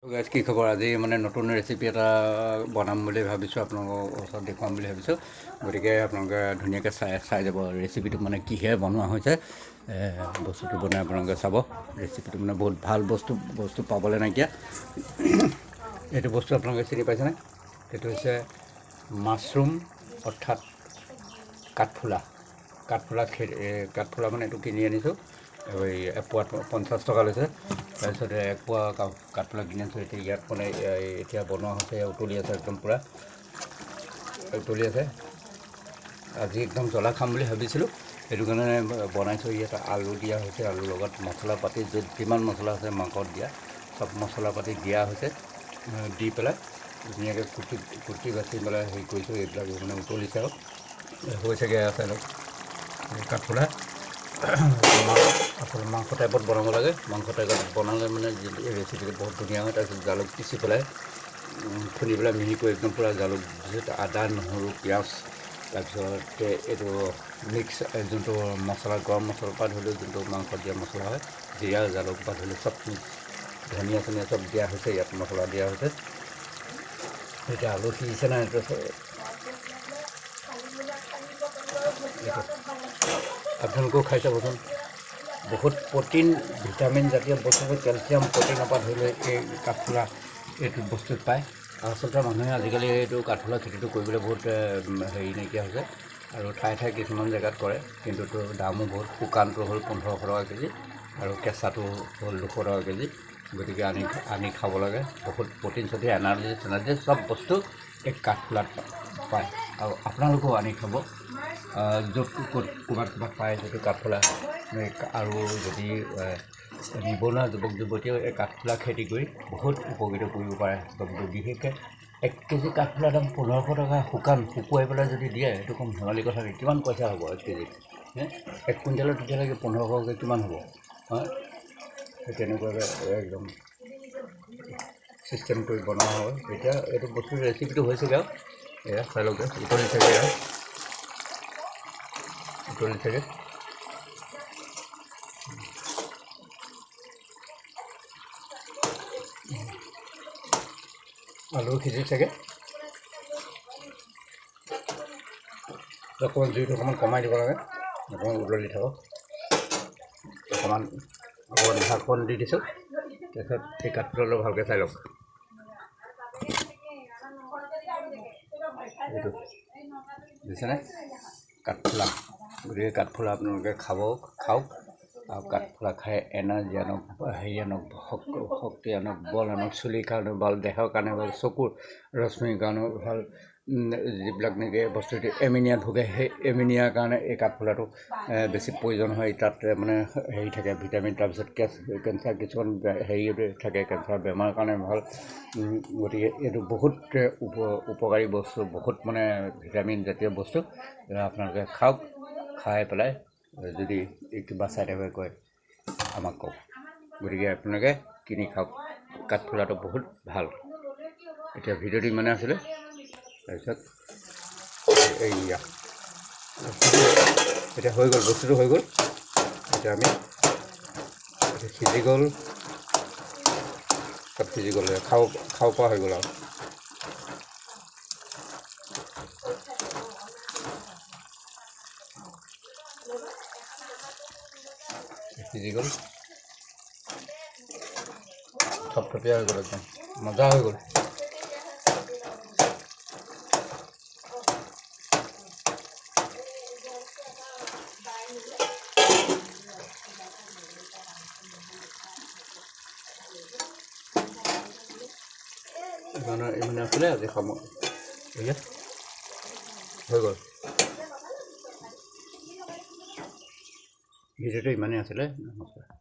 guys কি খবৰ আজি মানে নতুন ৰেচিপি এটা বনাম বুলি ভাবিছোঁ আপোনালোকৰ ওচৰত দেখুৱাম বুলি ভাবিছোঁ গতিকে আপোনালোকে ধুনীয়াকৈ চাই যাব ৰেচিপিটো মানে কিহে বনোৱা হৈছে বস্তুটো বনাই আপোনালোকে চাব ৰেচিপিটো মানে বহুত ভাল বস্তু পাবলৈ নাইকিয়া এইটো বস্তু আপোনালোকে চিনি পাইছেনে এইটো হৈছে মাছৰুম অৰ্থাৎ কাঠফুলা মানে এইটো কিনি আনিছোঁ এই এপোৱাত 50 টকা লৈছে তাৰপিছতে এপোৱা কাঠফুলা কিনি আনিছোঁ এতিয়া ইয়াত মানে এতিয়া বনোৱা হৈছে উতলি আছে একদম পূৰা উতলি আছে আজি একদম জ্বলা খাম বুলি ভাবিছিলোঁ সেইটো কাৰণে বনাইছোঁ ইয়াত আলু দিয়া হৈছে আলুৰ লগত মছলা পাতি যিমান মছলা আছে মাংসত দিয়া চব মছলা পাতি দিয়া হৈছে দি পেলাই ধুনীয়াকৈ কুটি বাচি পেলাই হেৰি কৰিছোঁ এইবিলাক মানে উতলিছে আৰু হৈছেগৈ আছে অলপ কাঠফুলা আচলতে মাংস টাইপত বনাব লাগে মাংস টাইপত বনালে মানে ৰেচিপিটো বহুত ধুনীয়া হয় তাৰপিছত জালুক পিচি পেলাই খুন্দি পেলাই মিহি কৰি একদম পূৰা জালুক আদা নহৰু পিঁয়াজ তাৰপিছত এইটো মিক্স যোনটো মছলা গৰম মছলাৰ পৰা ধৰি লওক যোনটো মাংসত দিয়া মছলা হয় জিৰা জালুক পৰা ধৰি লওক চব মিক্স ধনিয়া চনিয়া চব দিয়া হৈছে ইয়াত মছলা দিয়া হৈছে এতিয়া আলু সিজিছে নাই আপোনালোকেও খাই চাবচোন বহুত প্ৰটিন ভিটামিন জাতীয় বস্তু কেলছিয়াম প্ৰটিনৰ পৰা ধৰি লৈ এই কাঠফুলা এইটো বস্তুত পায় আচলতে মানুহে আজিকালি এইটো কাঠফুলা খেতিটো কৰিবলৈ বহুত হেৰি নাইকিয়া হৈছে আৰু ঠাই কিছুমান জেগাত কৰে কিন্তু দামো বহুত শুকানটো হ'ল 1500 টকা কেজি আৰু কেঁচাটো হ'ল 200 টকা কেজি গতিকে আনি খাব লাগে বহুত প্ৰটিন চটিন এনাৰ্জি চব বস্তু এই কাঠফুলাত পায় আৰু আপোনালোকেও আনি খাব য'ত ক'ৰবাত পায় যিটো কাঠফুলা আৰু যদি নিবনুৱা যুৱক যুৱতীয়েও এই কাঠফুলা খেতি কৰি বহুত উপকৃত কৰিব পাৰে বিশেষকৈ 1 কেজি কাঠফুলাৰ দাম 1500 টকা শুকুৱাই পেলাই যদি দিয়ে সেইটো কম ধেমালি কথা নেকি কিমান পইচা হ'ব 1 কেজিত 1 কুইণ্টেলত তেতিয়ালৈকে 1500কৈ কিমান হ'ব হয় তেনেকুৱাকৈ একদম চিষ্টেম কৰি বনোৱা হয় এতিয়া এইটো বস্তুৰ ৰেচিপিটো হৈছেগৈ আৰু এয়া চাই লওঁগৈ উতলি থাকে আলু সিজিছেগৈ অকণমান জুইটো অকণমান কমাই দিব লাগে অকণমান উতলি থাকক অকণমান ঢাকন দি দিছোঁ তাৰপিছত এই কাঠফুলাটো ভালকৈ চাই লওক এইটো বুজিছেনে কাঠফুলা গতিকে কাঠফুলা আপোনালোকে খাওক আৰু কাঠফুলা খাই এনাৰ্জি আনক হেৰি আনক শক্তি আনক বল আনক চুলিৰ কাৰণে ভাল দেহৰ কাৰণে ভাল চকুৰ ৰশ্মিৰ কাৰণেও ভাল যিবিলাক নেকি বস্তুটো এমিনিয়া ভোগে সেই এমিনিয়াৰ কাৰণে এই কাঠফুলাটো বেছি প্ৰয়োজন হয় তাত মানে হেৰি থাকে ভিটামিন তাৰপিছত কেঞ্চাৰ কিছুমান হেৰি থাকে কেঞ্চাৰ বেমাৰৰ কাৰণে ভাল গতিকে এইটো বহুত উপকাৰী বস্তু বহুত মানে ভিটামিন জাতীয় বস্তু আপোনালোকে খাওক খাই পেলাই যদি কিবা চাইড এফেক্ট কয় আমাক কওক গতিকে আপোনালোকে কিনি খাওক কাঠফুলাটো বহুত ভাল এতিয়া ভিডিঅ'টো ইমানে আছিলে তাৰপিছত এইয়া এতিয়া হৈ গ'ল বস্তুটো হৈ গ'ল এতিয়া আমি সিজি গ'ল চব সিজি গ'ল খাব পৰা হৈ গ'ল আৰু সিজি গ'ল থপথপীয়া হৈ গ'ল একদম মজা হৈ গ'ল ইমানে আছিলে আজি সময় হৈ গ'ল ভিডিঅ'টো ইমানেই আছিলে নমস্কাৰ